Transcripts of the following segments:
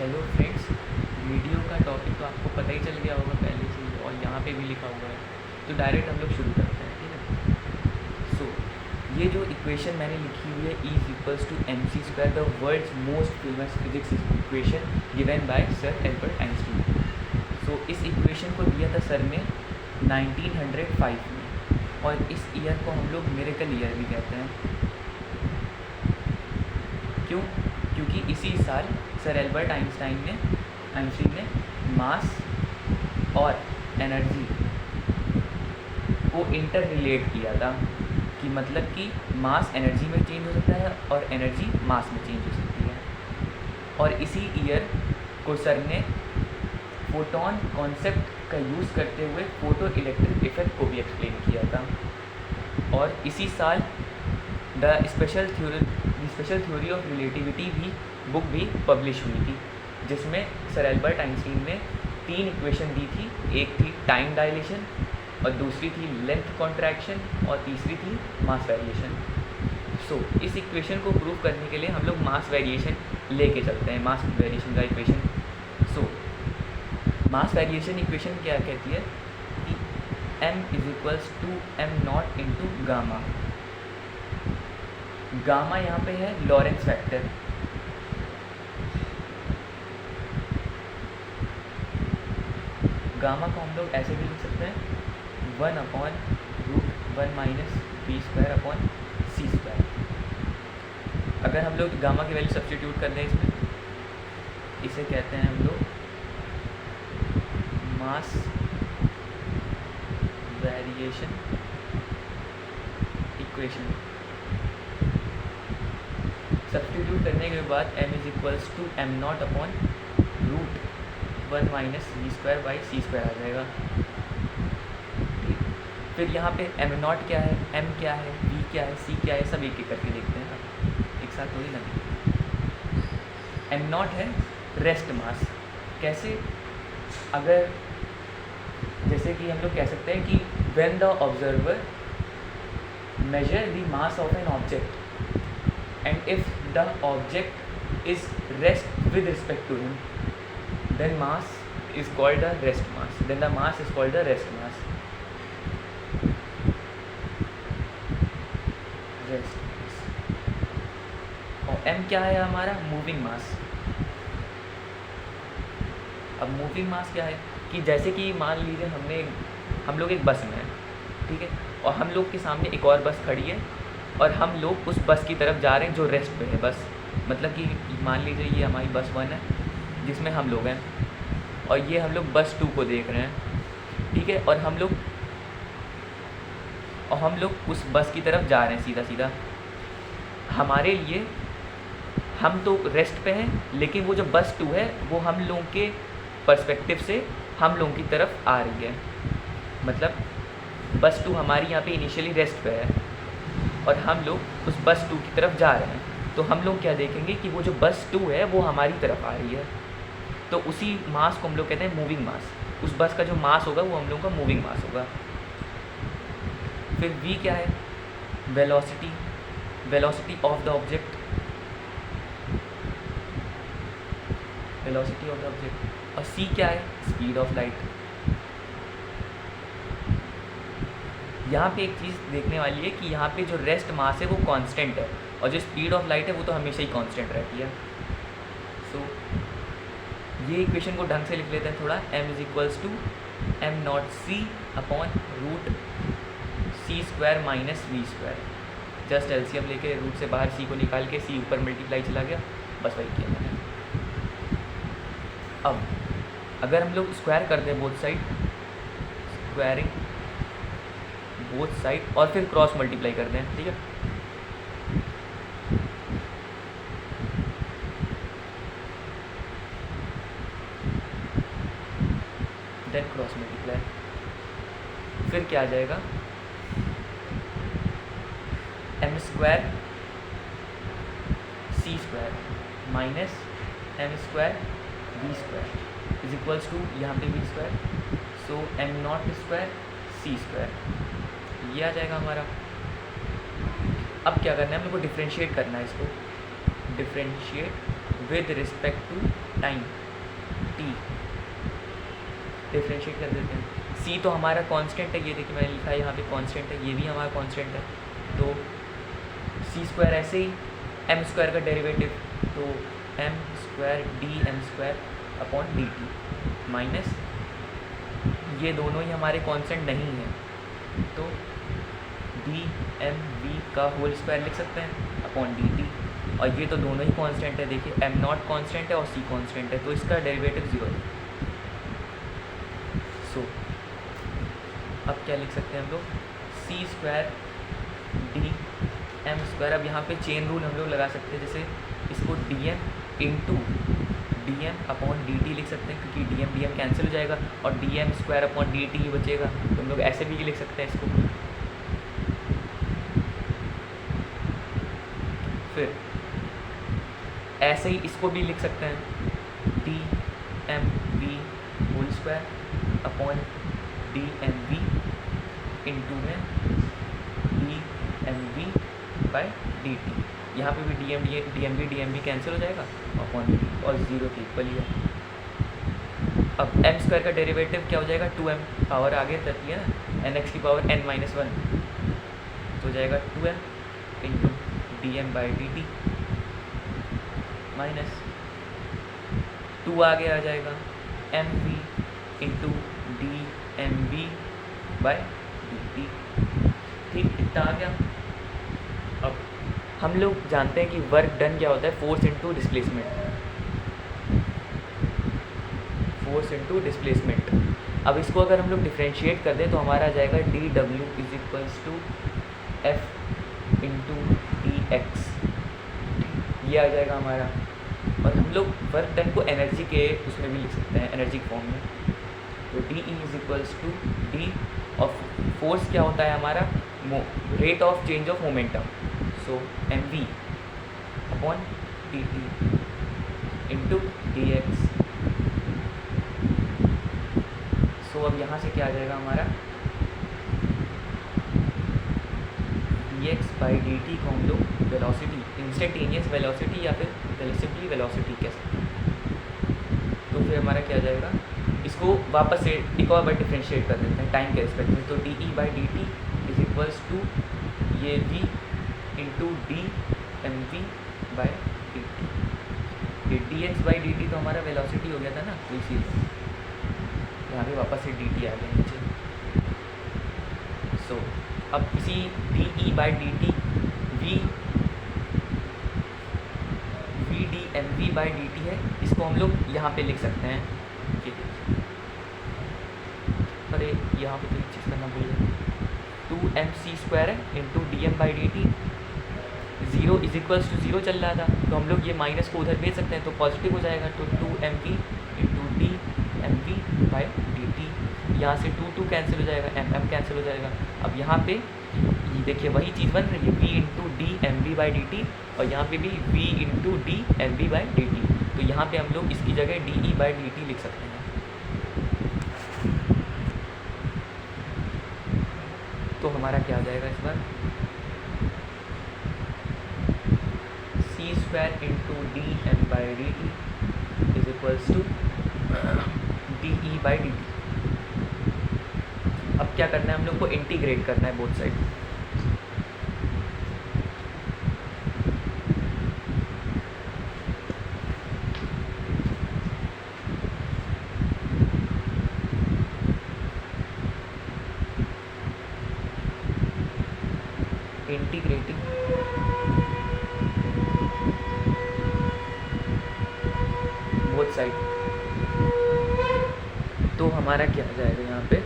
Hello friends, video का topic तो आपको पता ही चल गया होगा पहले से ही और यहाँ पे भी लिखा हुआ है, तो डायरेक्ट हम लोग शुरू करते हैं। ठीक है। सो ये जो इक्वेशन मैंने लिखी हुई है E=mc², the world's most famous physics equation given by sir Albert Einstein. So इस इक्वेशन को दिया था सर ने 1905 में, और इस ईयर को हम लोग मिरेकल ईयर भी कहते हैं। क्यों? क्योंकि इसी साल सर एल्बर्ट आइंस्टीन ने मास और एनर्जी को इंटर रिलेट किया था, कि मतलब कि मास एनर्जी में चेंज हो सकता है और एनर्जी मास में चेंज हो सकती है। और इसी ईयर को सर ने फोटोन कॉन्सेप्ट का यूज़ करते हुए फोटो इलेक्ट्रिक इफेक्ट को भी एक्सप्लेन किया था। और इसी साल the special theory of relativity भी बुक भी पब्लिश हुई थी, जिसमें सर एल्बर्ट आइंस्टीन ने 3 इक्वेशन दी थी। एक थी टाइम डायलेशन, और दूसरी थी लेंथ कॉन्ट्रैक्शन, और तीसरी थी मास वेरिएशन। सो इस इक्वेशन को प्रूव करने के लिए हम लोग मास वेरिएशन लेके चलते हैं, मास वेरिएशन का इक्वेशन। सो मास वेरिएशन इक्वेशन क्या कहती है कि m=m0 × गामा। गामा यहाँ पे है लॉरेंस फैक्टर। गामा को हम लोग ऐसे भी लिख सकते हैं 1/√1 - v²/c²। अगर हम लोग गामा की वैल्यू सब्स्टिट्यूट कर दें इसमें, इसे कहते हैं हम लोग मास वेरिएशन इक्वेशन। सब्स्टिट्यूट करने के बाद m=m0/√1 - v²/c² आ जाएगा। फिर यहाँ पे m0 क्या है, m क्या है, v क्या है, c क्या है, सब एक एक करके देखते हैं ना, एक साथ थोड़ी ना। m0 है रेस्ट मास। कैसे? अगर जैसे कि हम लोग कह सकते हैं कि when the observer measure the mass of an object, and if the object is rest with respect to him, then mass is called a rest mass. Then the mass is called a rest mass. Rest mass. और m क्या है हमारा? Moving मास। अब moving मास क्या है कि जैसे कि मान लीजिए हम लोग एक बस में हैं, ठीक है, और हम लोग के सामने एक और बस खड़ी है, और हम लोग उस बस की तरफ जा रहे हैं जो रेस्ट पे है बस। मतलब कि मान लीजिए ये हमारी बस 1 है जिसमें हम लोग हैं, और ये हम लोग बस 2 को देख रहे हैं, ठीक है, और हम लोग उस बस की तरफ जा रहे हैं सीधा सीधा। हमारे लिए हम तो रेस्ट पे हैं, लेकिन वो जो बस 2 है वो हम लोगों के पर्सपेक्टिव से हम लोगों की तरफ आ रही है। मतलब बस 2 हमारी यहाँ पे इनिशियली रेस्ट पे है, और हम लोग उस बस 2 की तरफ जा रहे हैं, तो हम लोग क्या देखेंगे कि वो जो बस 2 है वो हमारी तरफ आ रही है। तो उसी मास को हम लोग कहते हैं मूविंग मास। उस बस का जो मास होगा वो हम लोगों का मूविंग मास होगा। फिर v क्या है? Velocity of the object. Velocity of the object. और c क्या है? Speed of light. यहाँ पे एक चीज़ देखने वाली है कि यहाँ पे जो रेस्ट मास है वो कांस्टेंट है, और जो स्पीड ऑफ लाइट है वो तो हमेशा ही कांस्टेंट रहती है। सो ये इक्वेशन को ढंग से लिख लेते हैं थोड़ा। m=m0c/√c² - v²। जस्ट एलसीएम लेके रूट से बाहर c को निकाल के c ऊपर मल्टीप्लाई चला गया, बस वही किया मैंने। अब अगर हम लोग स्क्वायर कर दें both side, squaring both side, और फिर क्रॉस मल्टीप्लाई कर दें, ठीक है। देन क्रॉस मल्टीप्लाई, फिर क्या आ जाएगा? m² c² - m² v² यहाँ पे v², सो m0² c², ये आ जाएगा हमारा। अब क्या करना है, हम लोग को डिफ्रेंशिएट करना है इसको। Differentiate with respect to time t. Differentiate कर देते हैं। सी तो हमारा कांस्टेंट है, ये देखिए मैंने लिखा है यहाँ पे कांस्टेंट है, ये भी हमारा कांस्टेंट है। तो सी स्क्वायर ऐसे ही एम स्क्वायर का डेरिवेटिव, तो m square d m square upon d t minus ये दोनों ही हमारे कांस्टेंट नहीं हैं, तो डी एम वी का होल स्क्वायर लिख सकते हैं अपॉन डी टी, और ये तो दोनों ही कांस्टेंट है। देखिए एम नॉट कांस्टेंट है और सी कांस्टेंट है, तो इसका डेरिवेटिव 0 है। सो अब क्या लिख सकते हैं हम लोग, सी स्क्वायर डी एम स्क्वायर। अब यहाँ पे चेन रूल हम लोग लगा सकते हैं, जैसे इसको d m into d m upon d t लिख सकते हैं, क्योंकि डी एम कैंसिल हो जाएगा और d m square upon d t ही बचेगा, तो हम लोग ऐसे भी लिख सकते हैं इसको। फिर ऐसे ही इसको भी लिख सकते हैं, d m v whole square upon d m v into में d m v by d t. यहाँ पे भी डी एम वी कैंसिल हो जाएगा अपॉन डी टी, और 0 के इक्वल ही है। अब एम स्क्वायर का डेरिवेटिव क्या हो जाएगा, 2m, पावर आगे रहती है ना, एन एक्स की पावर n माइनस 1, तो हो जाएगा 2m into d m by d t minus 2 आगे आ जाएगा m v into d m v by d t. ठीक, इतना आ गया। अब हम लोग जानते हैं कि वर्क डन क्या होता है, force into displacement, force into displacement. अब इसको अगर हम लोग डिफ्रेंशिएट कर दें तो हमारा आ जाएगा डी डब्ल्यू is equals to f into d x, ये आ जाएगा हमारा। और हम लोग वर्क डन को एनर्जी के उसमें भी लिख सकते हैं, एनर्जी फॉर्म में। तो d e is equals to d, और फोर्स क्या होता है हमारा, rate of change of momentum, so m v upon d t into d x. So अब यहाँ से क्या आ जाएगा हमारा, d x by d t को हम लोग वेलोसिटी, इंस्टेंटेनियस वेलोसिटी या फिर सिंपली वेलोसिटी कह सकते हैं। तो फिर हमारा क्या आ जाएगा, इसको वापस से एक और बार डिफ्रेंशिएट कर देते हैं टाइम के रिस्पेक्ट में। तो d e by d t is equals to ये v into d m v by d t. ये d x by d t तो हमारा वेलोसिटी हो गया था ना, तो इसीलिए यहाँ पे वापस से डी टी आ गया नीचे। सो अब इसी d e by d t v d m v by d t है, इसको हम लोग यहाँ पे लिख सकते हैं, ये देखिए, अरे यहाँ पे तो एक चीज़ करना भूल गया, 2mc स्क्वायर है into d m by d t, 0 is equals to 0 चल रहा था, तो हम लोग ये माइनस को उधर भेज सकते हैं, तो पॉजिटिव हो जाएगा। तो 2mv into d m v by d t, यहाँ से 2 कैंसिल हो जाएगा, m कैंसिल हो जाएगा। अब यहाँ पे ये देखिए वही चीज़ बन रही है, v into d m v by d t, और यहाँ पे भी v into d m v by d t. तो यहाँ पे हम लोग इसकी जगह d e by d t लिख सकते हैं। तो हमारा क्या आ जाएगा इस बार, c square into d m by d t is equals to d e by d t. अब क्या करना है, हम लोग को इंटीग्रेट करना है both side. Integrating both side, तो हमारा क्या आ जाएगा यहाँ पे,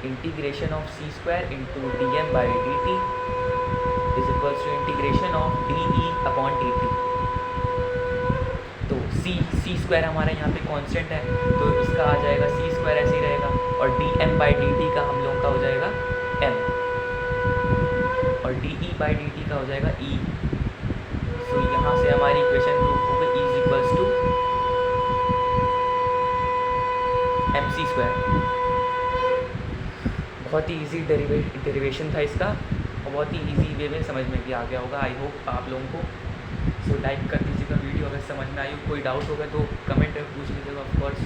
integration of c square into d m by d t is equals to integration of d e upon d t. तो सी स्क्वायर हमारा यहाँ पे कांस्टेंट है, तो इसका आ जाएगा सी स्क्वायर ऐसे ही रहेगा, और d m by d t का हम लोगों का हो जाएगा एम, और d e by d t का हो जाएगा ई। सो यहाँ से हमारी इक्वेशन प्रूफ हो गई, e is equals to m c square. बहुत ही ईजी डेरिवेशन था इसका। बहुत ही ईजी वे में समझ में भी आ गया होगा, आई होप आप लोगों को। सो लाइक कर दीजिएगा वीडियो अगर समझ में आई हो। कोई डाउट होगा तो कमेंट में पूछ लीजिएगा ऑफकोर्स।